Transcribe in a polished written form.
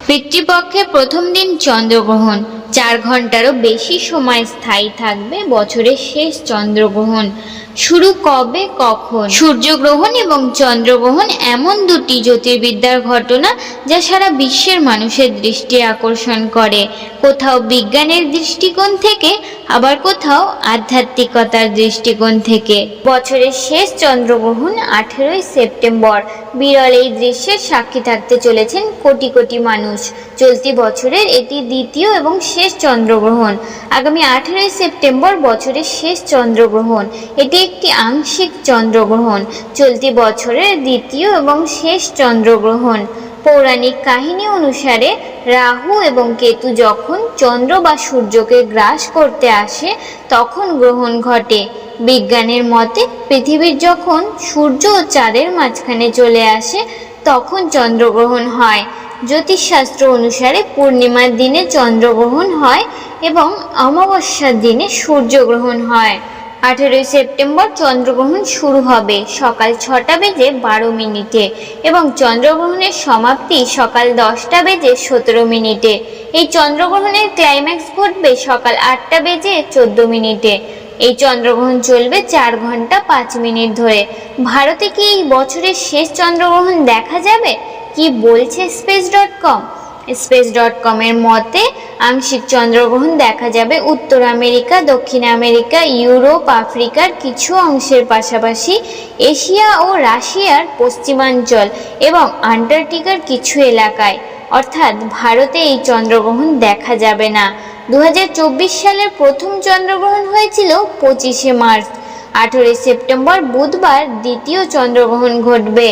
পিতৃপক্ষে প্রথম দিন চন্দ্রগ্রহণ 4 ঘন্টারও বেশি সময় স্থায়ী থাকবে বছরের শেষ চন্দ্রগ্রহণ। শুরু কবে কখন? সূর্যগ্রহণ এবং চন্দ্রগ্রহণ এমন দুটি জ্যোতির্বিদ্যার ঘটনা যা সারা বিশ্বের মানুষের দৃষ্টি আকর্ষণ করে, কোথাও বিজ্ঞানের দৃষ্টিকোণ থেকে, আবার কোথাও আধ্যাত্মিকতার দৃষ্টিকোণ থেকে। বছরের শেষ চন্দ্রগ্রহণ 18ই সেপ্টেম্বর। বিরল এই দৃশ্যের সাক্ষী থাকতে চলেছেন কোটি কোটি মানুষ। চলতি বছরের এটি দ্বিতীয় এবং শেষ চন্দ্রগ্রহণ। আগামী 18ই সেপ্টেম্বর বছরের শেষ চন্দ্রগ্রহণ। এটি একটি আংশিক চন্দ্রগ্রহণ, চলতি বছরের দ্বিতীয় এবং শেষ চন্দ্রগ্রহণ। পৌরাণিক কাহিনী অনুসারে রাহু এবং কেতু যখন চন্দ্র বা সূর্যকে গ্রাস করতে আসে তখন গ্রহণ ঘটে। বিজ্ঞানের মতে পৃথিবীর যখন সূর্য ও চাঁদের মাঝখানে চলে আসে তখন চন্দ্রগ্রহণ হয়। জ্যোতিষশাস্ত্র অনুসারে পূর্ণিমার দিনে চন্দ্রগ্রহণ হয় এবং অমাবস্যার দিনে সূর্যগ্রহণ হয়। 18ই সেপ্টেম্বর চন্দ্রগ্রহণ শুরু হবে সকাল 6টা বেজে 12 মিনিটে এবং চন্দ্রগ্রহণের সমাপ্তি সকাল 10টা বেজে 17 মিনিটে। এই চন্দ্রগ্রহণের ক্লাইম্যাক্স ঘটবে সকাল 8টা বেজে 14 মিনিটে। এই চন্দ্রগ্রহণ চলবে 4 ঘন্টা 5 মিনিট ধরে। ভারতে কি এই বছরের শেষ চন্দ্রগ্রহণ দেখা যাবে? কি বলছে space.com? space.com এর মতে আংশিক চন্দ্রগ্রহণ দেখা যাবে উত্তর আমেরিকা, দক্ষিণ আমেরিকা, ইউরোপ, আফ্রিকার কিছু অংশের পাশাপাশি এশিয়া ও রাশিয়ার পশ্চিমাঞ্চল এবং আন্টার্কটিকার কিছু এলাকায়। অর্থাৎ ভারতে এই চন্দ্রগ্রহণ দেখা যাবে না। 2024 সালের প্রথম চন্দ্রগ্রহণ হয়েছিল 25শে মার্চ। 18ই সেপ্টেম্বর বুধবার দ্বিতীয় চন্দ্রগ্রহণ ঘটবে।